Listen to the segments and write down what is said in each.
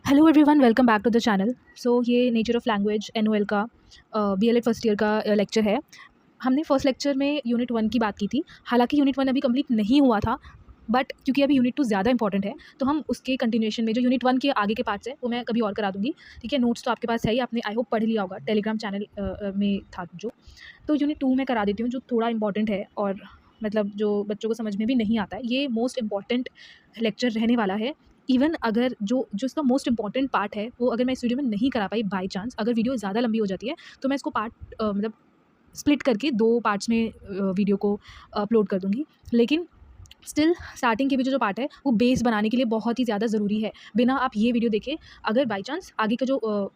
Hello everyone, welcome back to the channel. ये nature of language NOL का BElEd first year का lecture है। हमने फर्स्ट लेक्चर में यूनिट 1 की बात की थी। हालांकि यूनिट 1 अभी कंप्लीट नहीं हुआ था, बट क्योंकि अभी यूनिट 2 ज़्यादा इंपॉर्टेंट है, तो हम उसके कंटिन्यूएशन में जो यूनिट 1 के आगे के पार्ट्स हैं वो मैं कभी और करा दूँगी। ठीक है, नोट्स तो आपके पास है ही, आपने आई होप पढ़ लिया होगा, टेलीग्राम चैनल में था जो। तो यूनिट 2 में करा देती हूँ, जो थोड़ा इंपॉर्टेंट है और मतलब जो बच्चों को समझ में भी नहीं आता है। ये मोस्ट इम्पॉर्टेंट लेक्चर रहने वाला है। इवन अगर जो इसका मोस्ट इम्पॉर्टेंट पार्ट है वो अगर मैं इस वीडियो में नहीं करा पाई बाय चांस, अगर वीडियो ज़्यादा लंबी हो जाती है तो मैं इसको पार्ट मतलब स्प्लिट करके 2 पार्ट्स में वीडियो को अपलोड कर दूँगी। लेकिन स्टिल स्टार्टिंग के भी जो पार्ट है वो बेस बनाने के लिए बहुत ही ज़्यादा ज़रूरी है। बिना आप ये वीडियो देखे अगर बाय चांस आगे का जो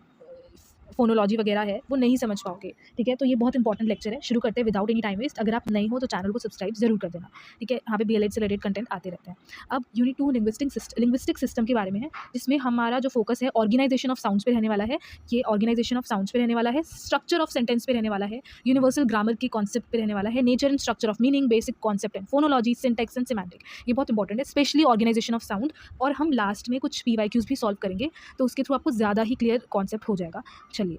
फ़ोनोलॉजी वगैरह है वो नहीं समझ पाओगे। ठीक है, तो ये बहुत इंपॉर्टेंट लेक्चर है। शुरू करते हैं विदाउट एनी टाइम वेस्ट। अगर आप नए हो तो चैनल को सब्सक्राइब ज़रूर कर देना। ठीक है, यहाँ पे बीएलएड से रिलेटेड कंटेंट आते रहते हैं। अब यूनिट 2 लिंग्विस्टिक सिस्टम के बारे में है, जिसमें हमारा जो फोकस है ऑर्गेनाइजेशन ऑफ साउंड्स पे रहने वाला है। ये ऑर्गेनाइजेशन ऑफ साउंड्स पे रहने वाला है, स्ट्रक्चर ऑफ सेंटेंस पे रहने वाला है, यूनिवर्सल ग्रामर की कॉन्सेप्ट पे रहने वाला है, nature and structure of meaning, basic concept and phonology, syntax and semantic. ये बहुत इंपॉर्टेंट है, स्पेशली ऑर्गेनाइजेशन ऑफ साउंड। और हम लास्ट में कुछ पीवाईक्यूज भी सॉल्व करेंगे, तो उसके थ्रू आपको ज़्यादा ही क्लियर कॉन्सेप्ट हो जाएगा। चलिए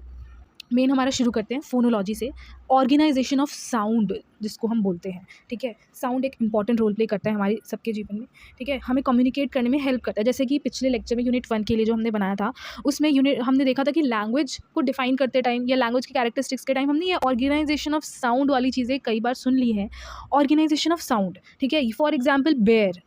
मेन हमारा शुरू करते हैं फ़ोनोलॉजी से। ऑर्गेनाइजेशन ऑफ साउंड जिसको हम बोलते हैं, ठीक है। साउंड एक इंपॉर्टेंट रोल प्ले करता है हमारे सबके जीवन में, ठीक है। हमें कम्युनिकेट करने में हेल्प करता है। जैसे कि पिछले लेक्चर में यूनिट 1 के लिए जो हमने बनाया था, उसमें हमने देखा था कि लैंग्वेज को डिफाइन करते टाइम या लैंग्वेज के कैरेक्टरिस्टिक्स के टाइम हमने ये ऑर्गेनाइजेशन ऑफ साउंड वाली चीज़ें कई बार सुन ली हैं। ऑर्गेनाइजेशन ऑफ साउंड, ठीक है। फॉर एग्जाम्पल बेयर,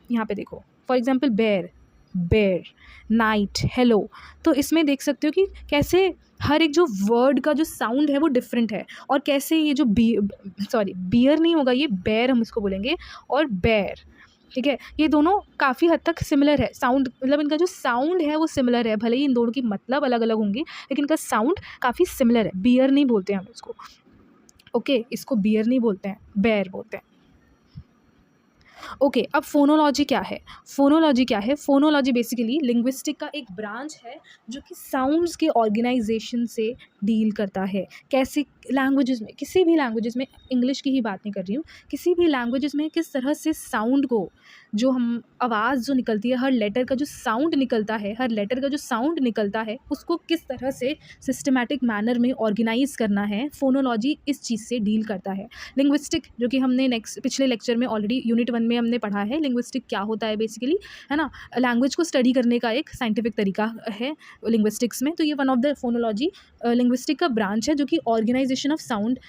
यहाँ पे देखो, for example bear, bear, night, hello. तो इसमें देख सकते हो कि कैसे हर एक जो वर्ड का जो साउंड है वो डिफरेंट है, और कैसे ये जो बियर नहीं होगा, ये बेयर हम इसको बोलेंगे, और बेयर, ठीक है। ये दोनों काफ़ी हद तक सिमिलर है साउंड, मतलब इनका जो साउंड है वो सिमिलर है। भले ही इन दोनों की मतलब अलग अलग होंगी, लेकिन इनका साउंड काफ़ी सिमिलर है। बियर नहीं बोलते हैं हम इसको, ओके, इसको बियर नहीं बोलते हैं, बेयर बोलते हैं। ओके, अब फ़ोनोलॉजी क्या है? फ़ोनोलॉजी क्या है? फ़ोनोलॉजी बेसिकली लिंग्विस्टिक का एक ब्रांच है जो कि साउंड्स के ऑर्गेनाइजेशन से डील करता है। कैसे लैंग्वेजेस में, किसी भी लैंग्वेजेस में, इंग्लिश की ही बात नहीं कर रही हूँ, किसी भी लैंग्वेजेस में किस तरह से साउंड को, जो हम आवाज़ जो निकलती है, हर लेटर का जो साउंड निकलता है, हर लेटर का जो साउंड निकलता है, उसको किस तरह से सिस्टमैटिक मैनर में ऑर्गेनाइज़ करना है, फ़ोनोलॉजी इस चीज़ से डील करता है। लिंग्विस्टिक, जो कि हमने पिछले लेक्चर में ऑलरेडी यूनिट 1 में हमने पढ़ा है, लिंग्विस्टिक क्या होता है बेसिकली, है ना। लैंग्वेज को स्टडी करने का एक साइंटिफिक तरीका है लिंग्विस्टिक्स में। तो ये one of the phonology linguistic का ब्रांच है जो कि ऑर्गेनाइजेशन ऑफ साउंड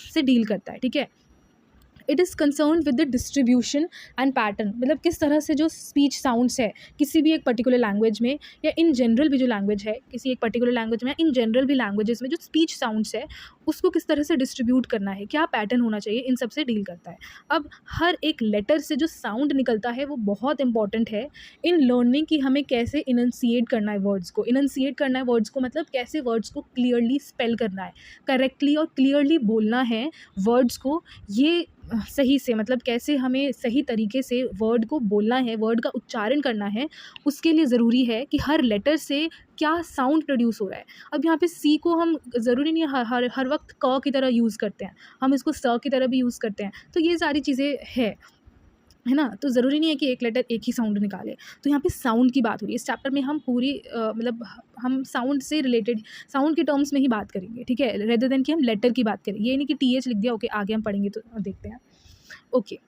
से डील करता है, ठीक है। It is concern with the distribution and pattern, मतलब किस तरह से जो स्पीच साउंड्स है किसी भी एक पर्टिकुलर लैंग्वेज में, या इन जनरल भी जो लैंग्वेज है किसी एक पर्टिकुलर लैंग्वेज में, इन जनरल भी लैंग्वेजेस में जो स्पीच साउंड्स है उसको किस तरह से डिस्ट्रीब्यूट करना है, क्या पैटर्न होना चाहिए, इन सब से डील करता है। अब हर एक लेटर से जो साउंड निकलता है वो बहुत इंपॉर्टेंट है इन लर्निंग कि हमें कैसे इनंसिएट करना है वर्ड्स को। इनंसिएट करना है वर्ड्स को मतलब कैसे वर्ड्स को क्लियरली स्पेल करना है, करेक्टली और क्लियरली बोलना है वर्ड्स को। ये सही से, मतलब कैसे हमें सही तरीके से वर्ड को बोलना है, वर्ड का उच्चारण करना है, उसके लिए ज़रूरी है कि हर लेटर से क्या साउंड प्रोड्यूस हो रहा है। अब यहाँ पे सी को हम ज़रूरी नहीं है हर वक्त क की तरह यूज़ करते हैं, हम इसको स की तरह भी यूज़ करते हैं। तो ये सारी चीज़ें है ना। तो ज़रूरी नहीं है कि एक लेटर एक ही साउंड निकाले। तो यहाँ पे साउंड की बात हो रही है इस चैप्टर में। हम पूरी मतलब हम साउंड से रिलेटेड, साउंड के टर्म्स में ही बात करेंगे, ठीक है, रेदर देन कि हम लेटर की बात करें। ये नहीं कि TH लिख दिया, ओके, आगे हम पढ़ेंगे तो देखते हैं, ओके।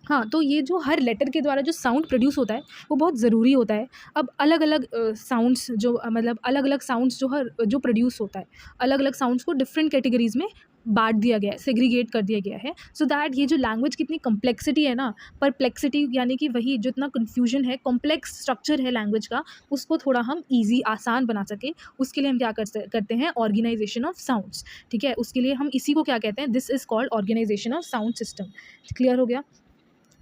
हाँ, तो ये जो हर लेटर के द्वारा जो साउंड प्रोड्यूस होता है वो बहुत ज़रूरी होता है। अब अलग अलग साउंड्स जो मतलब अलग अलग साउंड्स जो प्रोड्यूस होता है, अलग अलग साउंड्स को डिफरेंट कैटेगरीज़ में बांट दिया गया है, सेग्रीगेट कर दिया गया है, सो दैट ये जो लैंग्वेज की इतनी कम्प्लेक्सिटी है ना, परप्लेक्सिटी यानी कि वही जो इतना कन्फ्यूजन है, कॉम्प्लेक्स स्ट्रक्चर है लैंग्वेज का, उसको थोड़ा हम ईजी आसान बना सकें। उसके लिए हम क्या करते हैं, ऑर्गेनाइजेशन ऑफ साउंड्स, ठीक है। उसके लिए हम इसी को क्या कहते हैं, this is called organisation of sound system. Clear हो गया।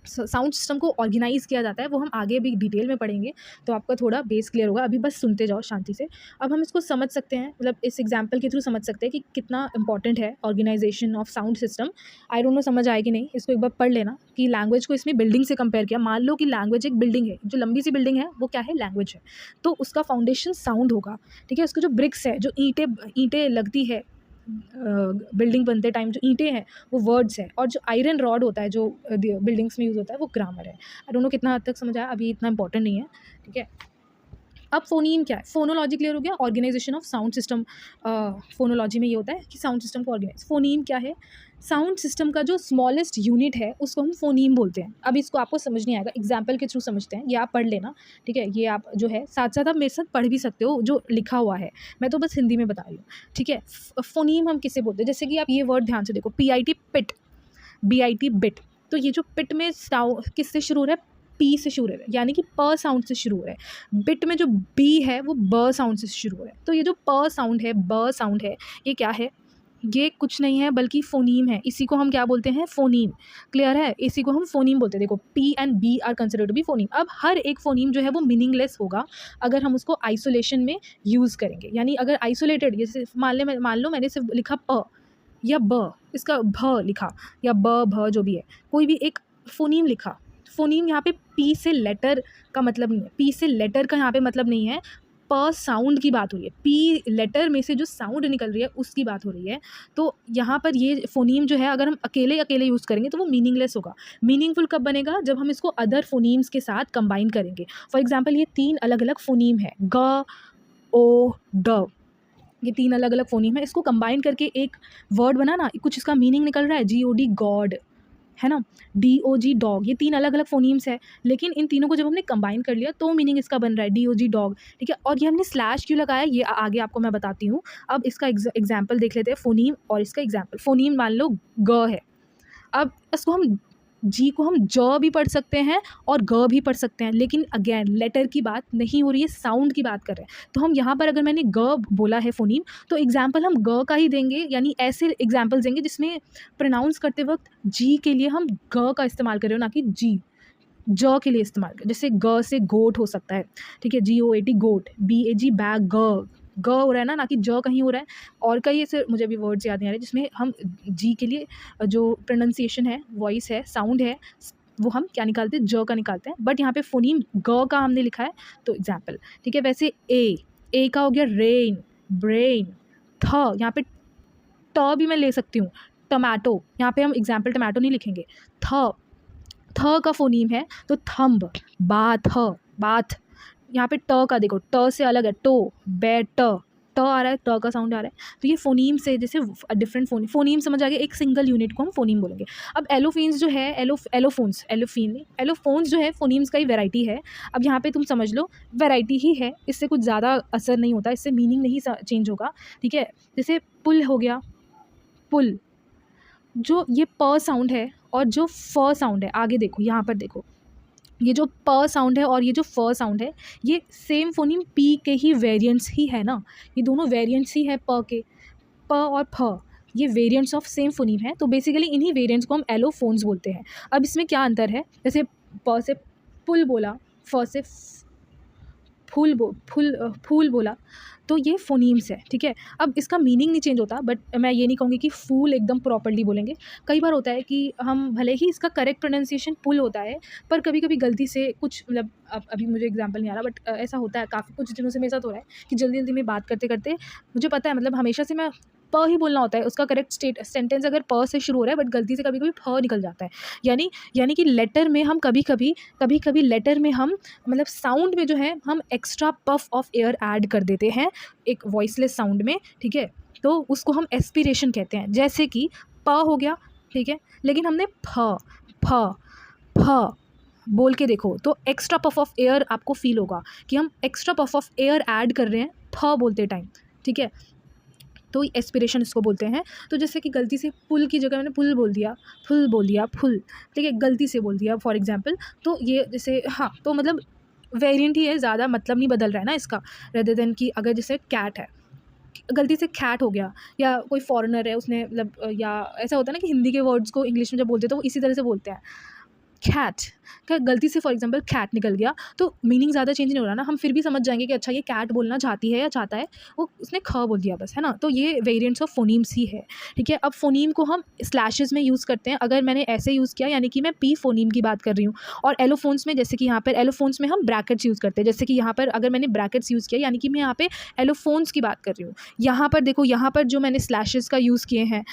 साउंड सिस्टम को ऑर्गेनाइज़ किया जाता है, वो हम आगे भी डिटेल में पढ़ेंगे, तो आपका थोड़ा बेस क्लियर होगा। अभी बस सुनते जाओ शांति से। अब हम इसको समझ सकते हैं, मतलब इस एग्जांपल के थ्रू समझ सकते हैं कि कितना इंपॉर्टेंट है organisation of sound system. I don't know समझ आए कि नहीं, इसको एक बार पढ़ लेना कि लैंग्वेज को इसमें बिल्डिंग से कंपेयर किया। मान लो कि लैंग्वेज एक बिल्डिंग है, जो लंबी सी बिल्डिंग है वो क्या है, लैंग्वेज है। तो उसका फाउंडेशन साउंड होगा, ठीक है। उसके जो ब्रिक्स है, जो ईंटें लगती है बिल्डिंग बनते टाइम, जो ईंटें हैं वो वर्ड्स हैं, और जो आयरन रॉड होता है जो बिल्डिंग्स में यूज़ होता है वो ग्रामर है। आई डोंट नो कितना हद तक समझ आया, अभी इतना इंपॉर्टेंट नहीं है, ठीक है। अब फ़ोनीम क्या है? फ़ोनोलॉजी क्लियर हो गया, ऑर्गेनाइज़ेशन ऑफ साउंड सिस्टम। फ़ोनोलॉजी में ये होता है कि साउंड सिस्टम को ऑर्गेनाइज़। फ़ोनीम क्या है? साउंड सिस्टम का जो स्मॉलेस्ट यूनिट है उसको हम फ़ोनीम बोलते हैं। अब इसको आपको समझ नहीं आएगा, एग्ज़ाम्पल के थ्रू समझते हैं, ये आप पढ़ लेना, ठीक है? ये आप जो है साथ-साथ आप मेरे साथ पढ़ भी सकते हो जो लिखा हुआ है, मैं तो बस हिंदी में बता रही हूँ, ठीक है? फ़ोनीम हम किसे बोलते हैं? जैसे कि आप ये वर्ड ध्यान से देखो, PIT पिट, BIT बिट। तो ये जो पिट में किससे शुरू हो रहा है? पी से शुरू हो रहा है, यानी कि प साउंड से शुरू हो रहा है। बिट में जो बी है वो ब साउंड से शुरू हो रहा है। तो ये जो प साउंड है, ब साउंड है, ये क्या है? ये कुछ नहीं है बल्कि फ़ोनीम है। इसी को हम क्या बोलते हैं? फ़ोनीम। क्लियर है? इसी को हम फ़ोनीम बोलते हैं। देखो, P and B are considered to be phoneme. अब हर एक फ़ोनीम जो है वो मीनिंगलेस होगा अगर हम उसको आइसोलेशन में यूज़ करेंगे। यानी अगर आइसोलेटेड, जैसे मान लो मैंने सिर्फ लिखा प या ब, इसका भ लिखा या ब भ जो भी है, कोई भी एक फ़ोनीम लिखा। फ़ोनीम यहाँ पे पी से लेटर का मतलब नहीं है, पी से लेटर का यहाँ पे मतलब नहीं है, प साउंड की बात हो रही है। पी लेटर में से जो साउंड निकल रही है उसकी बात हो रही है। तो यहाँ पर ये फ़ोनीम जो है अगर हम अकेले यूज़ करेंगे तो वो मीनिंगलेस होगा। मीनिंगफुल कब बनेगा? जब हम इसको अदर फ़ोनीम्स के साथ कंबाइन करेंगे। फॉर एग्ज़ाम्पल ये 3 अलग-अलग फ़ोनीम है, ग, ओ, ड। ये 3 अलग-अलग फ़ोनीम है, इसको कंबाइन करके एक वर्ड बना ना, कुछ इसका मीनिंग निकल रहा है, GOD गॉड, है ना? DOG डॉग, ये 3 अलग-अलग फ़ोनीम्स है, लेकिन इन तीनों को जब हमने कंबाइन कर लिया तो मीनिंग इसका बन रहा है DOG डॉग, ठीक है? और ये हमने स्लैश क्यों लगाया, ये आगे आपको मैं बताती हूँ। अब इसका एग्ज़ाम्पल देख लेते हैं, फ़ोनीम और इसका एग्ज़ाम्पल। फ़ोनीम मान लो ग है, अब इसको हम जी को हम ज भी पढ़ सकते हैं और ग भी पढ़ सकते हैं, लेकिन अगेन लेटर की बात नहीं हो रही है, साउंड की बात कर रहे हैं। तो हम यहाँ पर अगर मैंने ग बोला है फ़ोनीम, तो एग्ज़ाम्पल हम ग का ही देंगे, यानी ऐसे एग्ज़ाम्पल्स देंगे जिसमें प्रोनाउंस करते वक़्त जी के लिए हम ग का इस्तेमाल कर रहे हो, ना कि जी। ज के लिए इस्तेमाल करें, जैसे ग से गोट हो सकता है, ठीक है? GOAT गोट, BAG बैग, ग हो रहा है ना कि ज कहीं हो रहा है। और कई ऐसे मुझे अभी वर्ड्स याद नहीं आ रहे जिसमें हम जी के लिए जो प्रोनंसिएशन है, वॉइस है, साउंड है, वो हम क्या निकालते हैं? ज का निकालते हैं। बट यहाँ पे फ़ोनीम ग का हमने लिखा है, तो एग्ज़ाम्पल, ठीक है? वैसे ए का हो गया रेन, ब्रेन। थ यहाँ पे ट भी मैं ले सकती हूँ, टोमेटो। यहाँ पे हम एग्ज़ाम्पल टोमेटो नहीं लिखेंगे। थ का फ़ोनीम है तो थंब, बाथ। यहाँ पे ट का देखो, ट से अलग है, टो, ट आ रहा है, ट का साउंड आ रहा है। तो ये फ़ोनीम से जैसे डिफरेंट फ़ोनीम समझ आ गया, एक सिंगल यूनिट को हम फ़ोनीम बोलेंगे। अब एलोफ़ेन्स जो है, एलोफ़ोन्स जो है फ़ोनीम्स का ही वैरायटी है। अब यहाँ पे तुम समझ लो वैरायटी ही है, इससे कुछ ज़्यादा असर नहीं होता, इससे मीनिंग नहीं चेंज होगा, ठीक है? जैसे पुल हो गया, पुल, जो ये प साउंड है और जो फ साउंड है, आगे देखो, यहाँ पर देखो, ये जो प साउंड है और ये जो फ साउंड है, ये सेम फ़ोनीम पी के ही वेरिएंट्स ही है ना, ये दोनों वेरिएंट्स ही है प के। प और फ ये वेरिएंट्स ऑफ सेम फ़ोनीम है, तो बेसिकली इन्हीं वेरिएंट्स को हम एलोफ़ोन्स बोलते हैं। अब इसमें क्या अंतर है? जैसे प से पुल बोला, फ से फूल बोला, तो ये फ़ोनीम्स है, ठीक है? अब इसका मीनिंग नहीं चेंज होता, बट मैं ये नहीं कहूँगी कि फूल एकदम प्रॉपर्ली बोलेंगे। कई बार होता है कि हम भले ही इसका करेक्ट प्रोनंसिएशन पुल होता है, पर कभी-कभी गलती से कुछ मतलब अब अभी मुझे एग्ज़ाम्पल नहीं आ रहा, बट ऐसा होता है, काफ़ी कुछ दिनों से मेरे साथ हो रहा है कि जल्दी-जल्दी में बात करते-करते मुझे पता है, मतलब हमेशा से मैं प ही बोलना होता है, उसका करेक्ट सेंटेंस अगर प से शुरू हो रहा है, बट गलती से कभी-कभी फ निकल जाता है। यानी कि लेटर में हम कभी-कभी लेटर में हम मतलब साउंड में जो है हम extra puff of air add कर देते हैं एक वॉइसलेस साउंड में, ठीक है? तो उसको हम एस्पिरेशन कहते हैं। जैसे कि प हो गया, ठीक है? लेकिन हमने फ बोल के देखो तो एक्स्ट्रा पफ ऑफ एयर आपको फ़ील होगा कि हम extra puff of air add कर रहे हैं थ बोलते टाइम, ठीक है? तो एस्पिरेशन इसको बोलते हैं। तो जैसे कि गलती से पुल की जगह मैंने पुल बोल दिया, फुल, ठीक है? गलती से बोल दिया फॉर एग्ज़ाम्पल, तो ये जैसे हाँ, तो मतलब वेरिएंट ही है, ज़्यादा मतलब नहीं बदल रहा है ना इसका, रेदर देन कि अगर जैसे कैट है, गलती से कैट हो गया, या कोई फॉरेनर है उसने मतलब या ऐसा होता है ना कि हिंदी के वर्ड्स को इंग्लिश में जब बोलते हैं तो वो इसी तरह से बोलते हैं, कैट, क्या गलती से फॉर एग्जांपल कैट निकल गया, तो मीनिंग ज़्यादा चेंज नहीं हो रहा ना, हम फिर भी समझ जाएंगे कि अच्छा ये कैट बोलना चाहती है या चाहता है, वो उसने ख बोल दिया बस, है ना? तो ये वेरिएंट्स ऑफ फोनीम्स ही है, ठीक है? अब फोनीम को हम स्लैशेस में यूज़ करते हैं, अगर मैंने ऐसे यूज़ किया यानी कि मैं पी फोनीम की बात कर रही हूँ, और एलोफोन्स में जैसे कि यहाँ पर एलोफोन्स में हम ब्रैकेट्स यूज़ करते हैं, जैसे कि यहाँ पर अगर मैंने ब्रैकेट्स यूज़ किया यानी कि मैं यहाँ पे एलोफोन्स की बात कर रही हूँ। यहाँ पर देखो, यहाँ पर जो मैंने स्लैशेस का यूज़ किए हैं,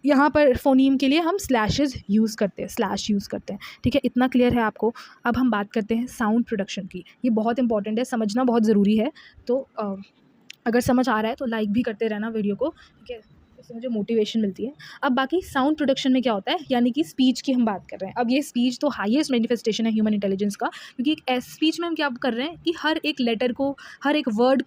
यहाँ पर फ़ोनीम के लिए हम स्लैशेस यूज़ करते हैं, स्लैश यूज़ करते हैं, ठीक है। इतना क्लियर है आपको। अब हम बात करते हैं साउंड प्रोडक्शन की। ये बहुत इंपॉर्टेंट है, समझना बहुत ज़रूरी है। तो अगर समझ आ रहा है तो लाइक भी करते रहना वीडियो को, ठीक है, इससे मुझे मोटिवेशन मिलती है। अब बाकी साउंड प्रोडक्शन में क्या होता है, यानी कि स्पीच की हम बात कर रहे हैं। अब ये स्पीच तो हाईएस्ट मैनिफेस्टेशन है ह्यूमन इंटेलिजेंस का, क्योंकि एक ऐसी स्पीच में हम क्या कर रहे हैं कि हर एक लेटर को, हर एक वर्ड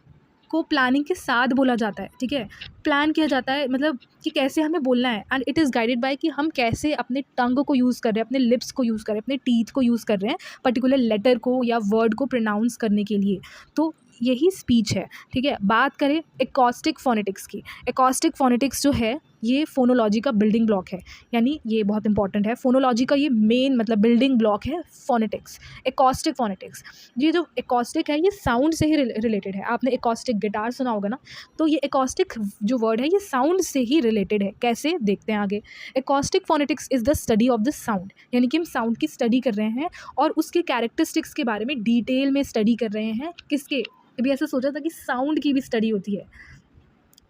को प्लानिंग के साथ बोला जाता है, ठीक है। प्लान किया जाता है, मतलब कि कैसे हमें बोलना है, and it is guided by कि हम कैसे अपने टंग को यूज़ कर रहे हैं, अपने लिप्स को यूज़ कर रहे हैं, अपने टीथ को यूज़ कर रहे हैं पर्टिकुलर लेटर को या वर्ड को प्रोनाउंस करने के लिए। तो यही स्पीच है, ठीक है। बात करें एकॉस्टिक फोनेटिक्स की। एकॉस्टिक फोनेटिक्स जो है ये फोनोलॉजी का बिल्डिंग ब्लॉक है, यानी ये बहुत इंपॉर्टेंट है। फोनोलॉजी का ये मेन मतलब बिल्डिंग ब्लॉक है फोनेटिक्स, एकॉस्टिक फोनेटिक्स। ये जो एकॉस्टिक है ये साउंड से ही रिलेटेड है। आपने एकॉस्टिक गिटार सुना होगा ना, तो ये एकॉस्टिक जो वर्ड है ये साउंड से ही रिलेटेड है। कैसे, देखते हैं आगे। Acoustic phonetics is the study of the sound, यानी कि हम साउंड की स्टडी कर रहे हैं और उसके कैरेक्टरिस्टिक्स के बारे में डिटेल में स्टडी कर रहे हैं। किसके, कभी ऐसा सोचा था कि साउंड की भी स्टडी होती है,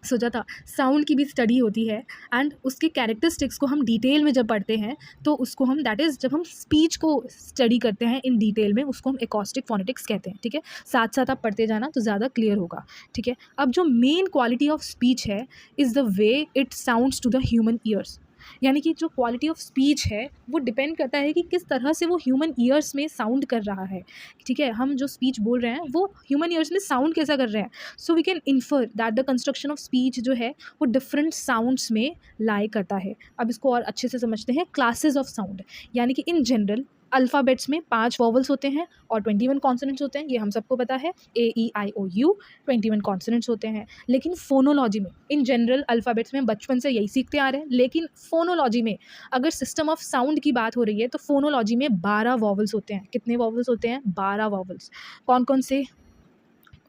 सोचा था साउंड की भी स्टडी होती है, एंड उसके कैरेक्टरिस्टिक्स को हम डिटेल में जब पढ़ते हैं तो उसको हम, दैट इज़ जब हम स्पीच को स्टडी करते हैं इन डिटेल में, उसको हम एकॉस्टिक फोनेटिक्स कहते हैं, ठीक है। साथ साथ आप पढ़ते जाना तो ज़्यादा क्लियर होगा, ठीक है। अब जो मेन क्वालिटी ऑफ स्पीच है is the way it sounds to the human ears, यानी कि जो क्वालिटी ऑफ स्पीच है वो डिपेंड करता है कि किस तरह से वो ह्यूमन ईयर्स में साउंड कर रहा है, ठीक है। हम जो स्पीच बोल रहे हैं वो ह्यूमन ईयर्स में साउंड कैसा कर रहे हैं। So we can infer that the construction of speech जो है वो डिफरेंट साउंड्स में लाई करता है। अब इसको और अच्छे से समझते हैं। क्लासेस ऑफ साउंड, यानी कि इन जनरल अल्फ़ाबेट्स में 5 वॉवल्स होते हैं और 21 कॉन्सोनेंट्स होते हैं, ये हम सबको पता है। AEIOU 21 कॉन्सोनेंट्स होते हैं। लेकिन फोनोलॉजी में, इन जनरल अल्फ़ाबेट्स में बचपन से यही सीखते आ रहे हैं, लेकिन फोनोलॉजी में अगर सिस्टम ऑफ साउंड की बात हो रही है तो फोनोलॉजी में 12 वॉवल्स होते हैं। कितने वॉवल्स होते हैं? 12 वॉवल्स। कौन कौन से?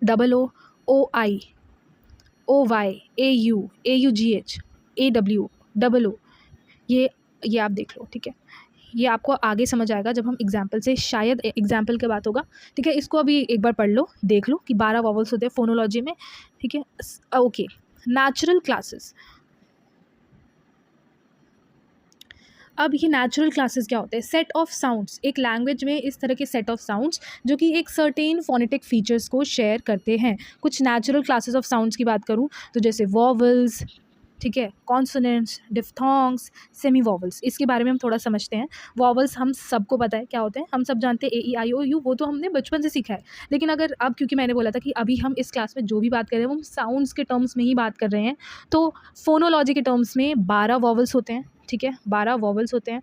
OO, OI, OY, AU, AUGH, AW, OO, ये आप देख लो, ठीक है। ये आपको आगे समझ आएगा जब हम एग्जाम्पल से, शायद एग्जाम्पल के बात होगा, ठीक है। इसको अभी एक बार पढ़ लो, देख लो कि 12 वॉवल्स होते हैं फोनोलॉजी में, ठीक है। Okay, natural classes. अब ये नेचुरल क्लासेस क्या होते हैं? सेट ऑफ साउंड्स, एक लैंग्वेज में इस तरह के सेट ऑफ साउंड्स जो कि एक सर्टेन फोनेटिक फीचर्स को शेयर करते हैं। कुछ नेचुरल क्लासेस ऑफ साउंड्स की बात करूँ तो जैसे वॉवल्स, ठीक है, कॉन्सोनेंट्स, डिफ्थोंग्स, सेमी वॉवल्स। इसके बारे में हम थोड़ा समझते हैं। वॉवल्स हम सबको पता है क्या होते हैं, हम सब जानते हैं AEIOU, वो तो हमने बचपन से सीखा है। लेकिन अगर अब, क्योंकि मैंने बोला था कि अभी हम इस क्लास में जो भी बात कर रहे हैं वो हम साउंड्स के टर्म्स में ही बात कर रहे हैं, तो फोनोलॉजी के टर्म्स में 12 वॉवल्स होते हैं, ठीक है, 12 वॉवल्स होते हैं।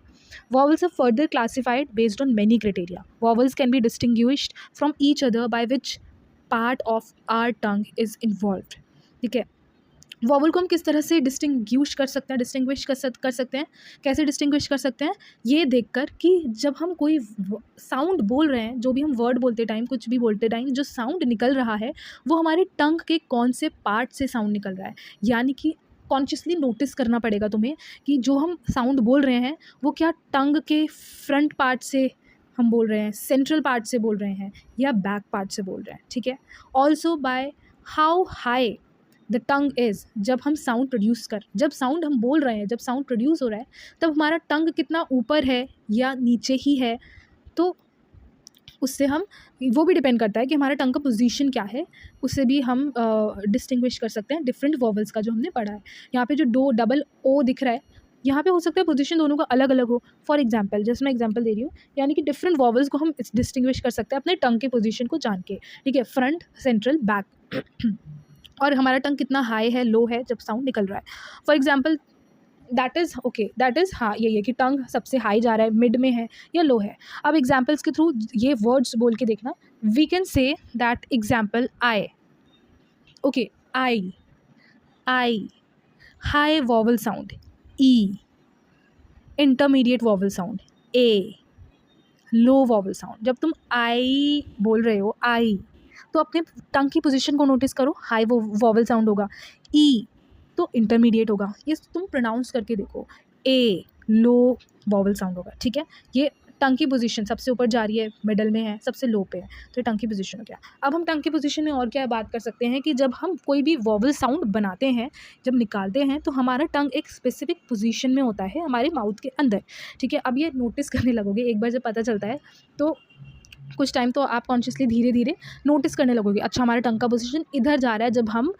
Vowels are further classified based on many criteria. Vowels can be distinguished from each other by which part of our tongue is involved, ठीक है। वॉवल को हम किस तरह से डिस्टिंग्विश कर सकते हैं, कैसे डिस्टिंग्विश कर सकते हैं, ये देखकर कि जब हम कोई साउंड बोल रहे हैं, जो भी हम वर्ड बोलते टाइम, कुछ भी बोलते टाइम जो साउंड निकल रहा है वो हमारे टंग के कौन से पार्ट से साउंड निकल रहा है। यानी कि कॉन्शियसली नोटिस करना पड़ेगा तुम्हें कि जो हम साउंड बोल रहे हैं वो क्या टंग के फ्रंट पार्ट से हम बोल रहे हैं, सेंट्रल पार्ट से बोल रहे हैं, या बैक पार्ट से बोल रहे हैं, ठीक है। Also by how high the tongue is, जब साउंड हम बोल रहे हैं, जब साउंड प्रोड्यूस हो रहा है तब हमारा टंग कितना ऊपर है या नीचे ही है, तो उससे हम, वो भी डिपेंड करता है कि हमारा टंग का पोजीशन क्या है, उससे भी हम डिस्टिंग्विश कर सकते हैं डिफरेंट वॉवल्स का जो हमने पढ़ा है। यहाँ पे जो डबल ओ दिख रहा है, यहाँ पे हो सकता है पोजीशन दोनों का अलग अलग हो। फॉर एग्जांपल, जैसे मैं एग्जांपल दे रही हूँ, यानी कि डिफरेंट वॉवल्स को हम डिस्टिंग्विश कर सकते हैं अपने टंग के पोजीशन को जान के, ठीक है, फ्रंट, सेंट्रल, बैक और हमारा टंग कितना हाई है, लो है जब साउंड निकल रहा है। फॉर एग्जांपल दैट इज़ हाँ, यही है कि टंग सबसे हाई जा रहा है, मिड में है या लो है। अब एग्जाम्पल्स के थ्रू ये वर्ड्स बोल के देखना। We can say that example I, okay, I, high vowel sound E, intermediate vowel sound A, low vowel sound. जब तुम आई बोल रहे हो, आई, तो अपने टंग की पोजीशन को नोटिस करो, हाई वो वॉवल साउंड होगा, ई तो इंटरमीडिएट होगा, ये तुम प्रोनाउंस करके देखो, ए लो वॉवल साउंड होगा, ठीक है। ये टंग की पोजीशन सबसे ऊपर जा रही है, मिडल में है, सबसे लो पे है, तो ये टंग की पोजीशन हो गया। अब हम टंग की पोजीशन में और क्या बात कर सकते हैं कि जब हम कोई भी वॉवल साउंड बनाते हैं, जब निकालते हैं, तो हमारा टंग एक स्पेसिफिक पोजीशन में होता है हमारे माउथ के अंदर, ठीक है। अब ये नोटिस करने लगोगे, एक बार जब पता चलता है तो कुछ टाइम तो आप कॉन्शियसली धीरे धीरे नोटिस करने लगोगे, अच्छा हमारा टंग का पोजीशन इधर जा रहा है जब हम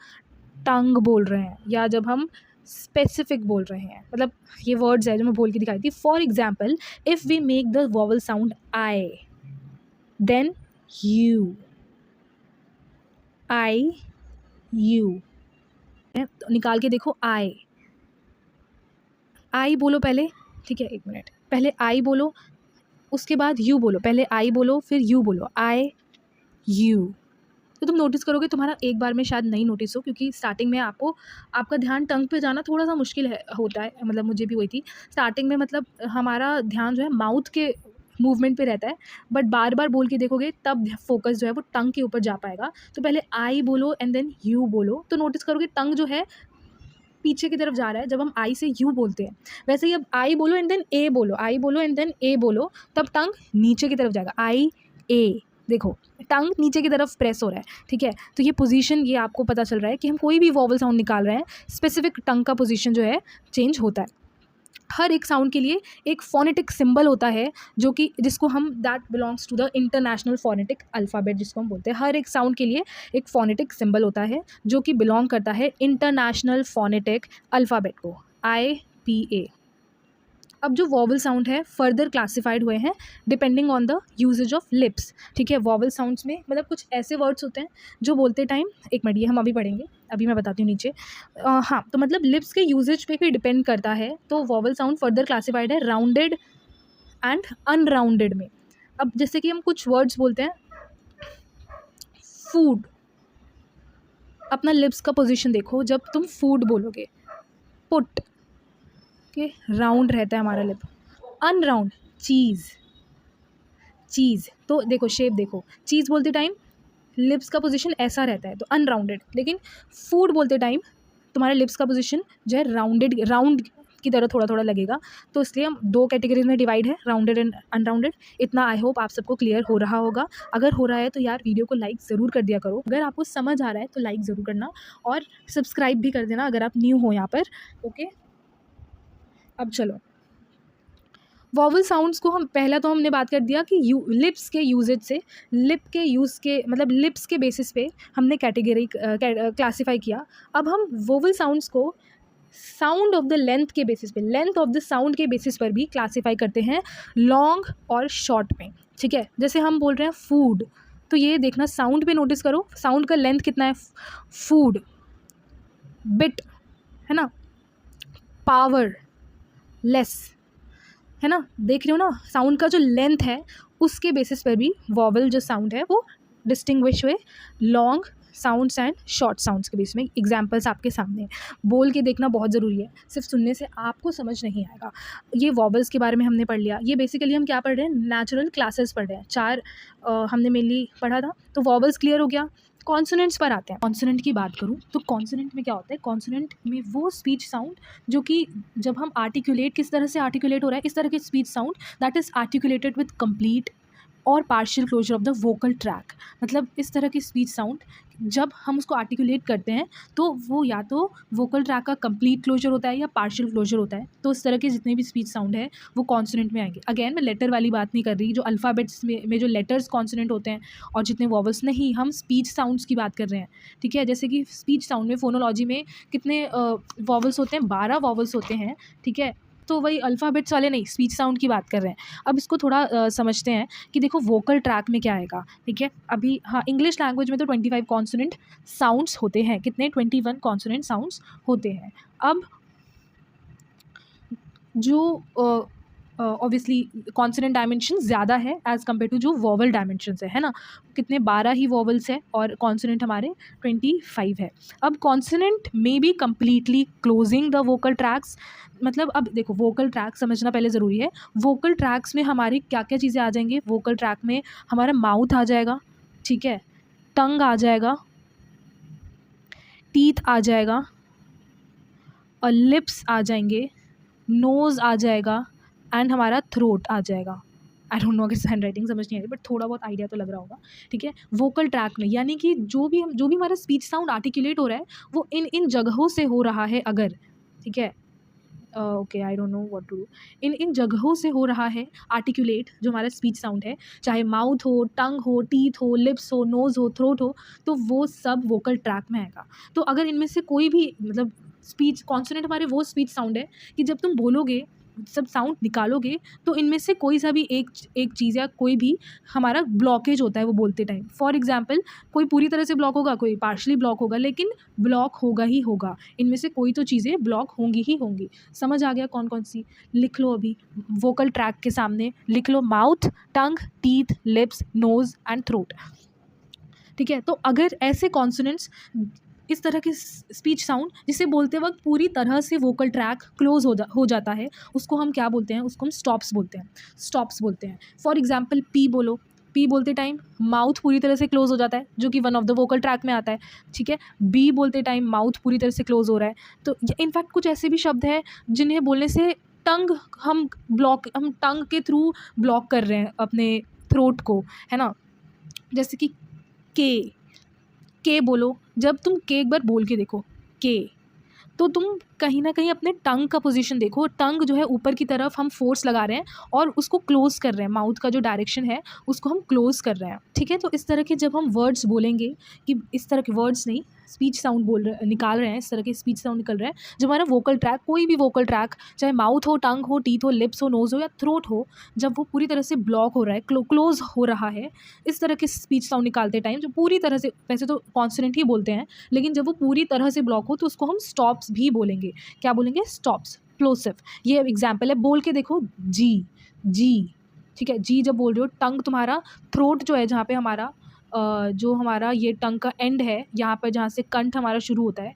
टंग बोल रहे हैं या जब हम स्पेसिफिक बोल रहे हैं। मतलब ये वर्ड्स है जो मैं बोल के दिखाई थी। For example, if we make the vowel sound I, then you, I you, निकाल के देखो आई, आई बोलो पहले, ठीक है, एक मिनट, पहले आई बोलो, उसके बाद यू बोलो, पहले आई बोलो फिर यू बोलो, आई यू। तो तुम नोटिस करोगे, तुम्हारा एक बार में शायद नहीं नोटिस हो, क्योंकि स्टार्टिंग में आपका ध्यान टंग पे जाना थोड़ा सा मुश्किल होता है, मतलब मुझे भी वही थी स्टार्टिंग में, मतलब हमारा ध्यान जो है माउथ के मूवमेंट पे रहता है, बट बार बार बोल के देखोगे तब फोकस जो है वो टंग के ऊपर जा पाएगा। तो पहले आई बोलो एंड देन यू बोलो, तो नोटिस करोगे टंग जो है पीछे की तरफ जा रहा है जब हम आई से यू बोलते हैं। वैसे ही अब आई बोलो एंड देन ए बोलो, आई बोलो एंड देन ए बोलो, तब टंग नीचे की तरफ जाएगा, आई ए, देखो टंग नीचे की तरफ प्रेस हो रहा है, ठीक है। तो ये पोजीशन, ये आपको पता चल रहा है कि हम कोई भी वॉवल साउंड निकाल रहे हैं, स्पेसिफिक टंग का पोजीशन जो है चेंज होता है। हर एक साउंड के लिए एक फोनेटिक सिंबल होता है, जो कि जिसको हम that belongs to the International Phonetic Alphabet जिसको हम बोलते हैं। हर एक साउंड के लिए एक फोनेटिक सिंबल होता है जो कि बिलोंग करता है इंटरनेशनल फोनेटिक अल्फ़ाबेट को, IPA। अब जो वॉवल साउंड है फर्दर क्लासिफाइड हुए हैं depending on the usage of lips, ठीक है। वॉवल साउंड्स में मतलब कुछ ऐसे वर्ड्स होते हैं जो बोलते टाइम, एक मिनट ये हम अभी पढ़ेंगे, अभी मैं बताती हूँ नीचे। हाँ, तो मतलब लिप्स के यूजेज पे भी डिपेंड करता है। तो वॉवल साउंड फर्दर क्लासिफाइड है राउंडेड एंड अनराउंडेड में। अब जैसे कि हम कुछ वर्ड्स बोलते हैं, फूड, अपना लिप्स का पोजीशन देखो जब तुम फूड बोलोगे, पुट के राउंड रहता है हमारा लिप, अनराउंड चीज़, चीज़ तो देखो शेप देखो, चीज़ बोलते टाइम लिप्स का पोजीशन ऐसा रहता है तो अनराउंडेड, लेकिन फूड बोलते टाइम तुम्हारे लिप्स का पोजीशन जो है राउंडेड, राउंड की तरह थोड़ा थोड़ा लगेगा। तो इसलिए हम दो कैटेगरीज में डिवाइड है, राउंडेड एंड अनराउंडेड। इतना आई होप आप सबको क्लियर हो रहा होगा। अगर हो रहा है तो यार वीडियो को लाइक ज़रूर कर दिया करो, अगर आपको समझ आ रहा है तो लाइक ज़रूर करना और सब्सक्राइब भी कर देना अगर आप न्यू हो यहाँ पर, ओके। अब चलो वॉवल साउंड्स को हम पहला तो हमने बात कर दिया कि लिप्स के यूजेज से, लिप के यूज़ के मतलब लिप्स के बेसिस पे हमने कैटेगरी क्लासीफाई किया। अब हम वोवल साउंड्स को साउंड ऑफ द लेंथ के बेसिस पे, लेंथ ऑफ द साउंड के बेसिस पर भी क्लासीफाई करते हैं, लॉन्ग और शॉर्ट में, ठीक है। जैसे हम बोल रहे हैं फूड, तो ये देखना साउंड पे नोटिस करो साउंड का लेंथ कितना है, फूड, बिट है ना, पावर, लेस है ना, देख रहे हो ना साउंड का जो लेंथ है उसके बेसिस पर भी वॉवल जो साउंड है वो डिस्टिंग्विश हुए long sounds and short sounds के बीच में। एग्जांपल्स आपके सामने हैं, बोल के देखना बहुत ज़रूरी है, सिर्फ सुनने से आपको समझ नहीं आएगा। ये वॉवल्स के बारे में हमने पढ़ लिया। ये बेसिकली हम क्या पढ़ रहे हैं, नेचुरल क्लासेस पढ़ रहे हैं, 4 हमने मेनली पढ़ा था। तो वॉवल्स क्लियर हो गया। कॉन्सोनेंट्स पर आते हैं। कॉन्सोनेंट की बात करूँ तो कॉन्सोनेंट में क्या होता है, कॉन्सोनेंट में वो स्पीच साउंड जो कि जब हम आर्टिकुलेट, किस तरह से आर्टिकुलेट हो रहा है, इस तरह के speech sound that is articulated with complete और partial closure of the vocal tract. मतलब इस तरह की स्पीच साउंड जब हम उसको आर्टिकुलेट करते हैं तो वो या तो वोकल ट्रैक का कंप्लीट क्लोजर होता है या पार्शियल क्लोजर होता है। तो इस तरह के जितने भी स्पीच साउंड है वो कॉन्सोनेंट में आएंगे। अगेन मैं लेटर वाली बात नहीं कर रही, जो अल्फ़ाबेट्स में जो लेटर्स कॉन्सोनेंट होते हैं और जितने वॉवल्स, नहीं, हम स्पीच साउंड्स की बात कर रहे हैं, ठीक है। जैसे कि स्पीच साउंड में फोनोलॉजी में कितने वॉवल्स होते हैं, 12 वॉवल्स होते हैं, ठीक है। तो वही अल्फ़ाबेट्स वाले नहीं, स्पीच साउंड की बात कर रहे हैं। अब इसको थोड़ा समझते हैं कि देखो वोकल ट्रैक में क्या आएगा, ठीक है। अभी हाँ, इंग्लिश लैंग्वेज में तो 25 कॉन्सोनेंट साउंड्स होते हैं, कितने, 21 कॉन्सोनेंट साउंड्स होते हैं। अब जो ऑब्वियसली कॉन्सोनेंट डायमेंशन ज़्यादा है एज़ कम्पेयर टू जो वॉवल डायमेंशंस है ना, कितने, 12 ही वॉवल्स है और कॉन्सोनेंट हमारे 25 है। अब कॉन्सोनेंट में be completely closing the vocal tracks. मतलब अब देखो वोकल ट्रैक समझना पहले ज़रूरी है। वोकल ट्रैक्स में हमारी क्या क्या चीज़ें आ जाएंगी, वोकल ट्रैक में हमारा माउथ आ जाएगा, ठीक है, टंग आ जाएगा, टीथ आ जाएगा और लिप्स आ जाएंगे, नोज़ आ जाएगा एंड हमारा थ्रोट आ जाएगा आई डोंट नो, अगर हैंड राइटिंग समझ नहीं आ रही, बट थोड़ा बहुत आइडिया तो लग रहा होगा, ठीक है। वोकल ट्रैक में यानी कि जो भी हमारा स्पीच साउंड आर्टिकुलेट हो रहा है वो इन जगहों से हो रहा है अगर, ठीक है। Okay, I don't know what to do. इन जगहों से हो रहा है आर्टिकुलेट जो हमारा स्पीच साउंड है, चाहे माउथ हो, टंग हो, टीथ हो, लिप्स हो, नोज़ हो, थ्रोट हो, तो वो सब वोकल ट्रैक में आएगा। तो अगर इनमें से कोई भी मतलब स्पीच कॉन्सोनेंट हमारे वो स्पीच साउंड है कि जब तुम बोलोगे, सब साउंड निकालोगे, तो इनमें से कोई सा भी एक चीज़ या कोई भी हमारा ब्लॉकेज होता है वो बोलते टाइम। फॉर एग्जाम्पल, कोई पूरी तरह से ब्लॉक होगा, कोई पार्शली ब्लॉक होगा, लेकिन ब्लॉक होगा ही होगा। इनमें से कोई तो चीज़ें ब्लॉक होंगी ही होंगी। समझ आ गया कौन कौन सी? लिख लो अभी वोकल ट्रैक के सामने, लिख लो mouth, tongue, teeth, lips, nose and throat, ठीक है। तो अगर ऐसे कॉन्सोनेंट्स, इस तरह के स्पीच साउंड जिसे बोलते वक्त पूरी तरह से वोकल ट्रैक क्लोज हो जाता है, उसको हम क्या बोलते हैं? उसको हम स्टॉप्स बोलते हैं। स्टॉप्स बोलते हैं। फॉर एग्जाम्पल, पी बोलो, पी बोलते टाइम माउथ पूरी तरह से क्लोज हो जाता है, जो कि one of the vocal track में आता है, ठीक है। बी बोलते टाइम माउथ पूरी तरह से क्लोज हो रहा है। तो इनफैक्ट कुछ ऐसे भी शब्द हैं जिन्हें बोलने से हम टंग के थ्रू ब्लॉक कर रहे हैं अपने थ्रोट को, है ना। जैसे कि के बोलो, जब तुम के एक बार बोल के देखो के, तो तुम कहीं ना कहीं अपने टंग का पोजीशन देखो। टंग जो है ऊपर की तरफ हम फोर्स लगा रहे हैं और उसको क्लोज कर रहे हैं, माउथ का जो डायरेक्शन है उसको हम क्लोज कर रहे हैं, ठीक है। तो इस तरह के जब हम वर्ड्स बोलेंगे, कि इस तरह के वर्ड्स नहीं, स्पीच साउंड निकाल रहे हैं, इस तरह के स्पीच साउंड निकल रहे हैं, जब हमारा वोकल ट्रैक, कोई भी वोकल ट्रैक, चाहे माउथ हो, टंग हो, टीथ हो, लिप्स हो, नोज हो या थ्रोट हो, जब वो पूरी तरह से ब्लॉक हो रहा है, क्लोज हो रहा है, इस तरह के स्पीच साउंड निकालते टाइम, जो पूरी तरह से, वैसे तो कॉन्सोनेंट ही बोलते हैं, लेकिन जब वो पूरी तरह से ब्लॉक हो तो उसको हम स्टॉप्स भी बोलेंगे। क्या बोलेंगे? Stops, plosive. ये एग्जाम्पल है, बोल के देखो, जी, ठीक है। जी जब बोल रहे हो, टंग तुम्हारा, थ्रोट जो है जहाँ पे हमारा जो हमारा ये टंग का एंड है, यहाँ पर जहाँ से कंठ हमारा शुरू होता है,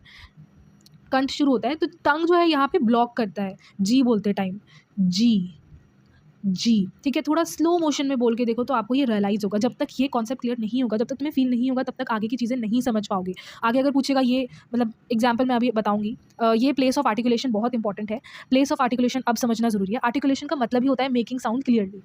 तो टंग जो है यहाँ पे ब्लॉक करता है जी बोलते टाइम, जी, ठीक है। थोड़ा स्लो मोशन में बोल के देखो तो आपको ये रियलाइज़ होगा। जब तक ये कॉन्सेप्ट क्लियर नहीं होगा, जब तक तुम्हें फील नहीं होगा, तब तक आगे की चीज़ें नहीं समझ पाओगे। आगे अगर पूछेगा, ये मतलब एग्जाम्पल मैं अभी बताऊंगी, ये प्लेस ऑफ आर्टिकुलेशन बहुत इंपॉर्टेंट है। प्लेस ऑफ आर्टिकुलेशन अब समझना ज़रूरी है। आर्टिकुलेशन का मतलब ही होता है मेकिंग साउंड क्लियरली।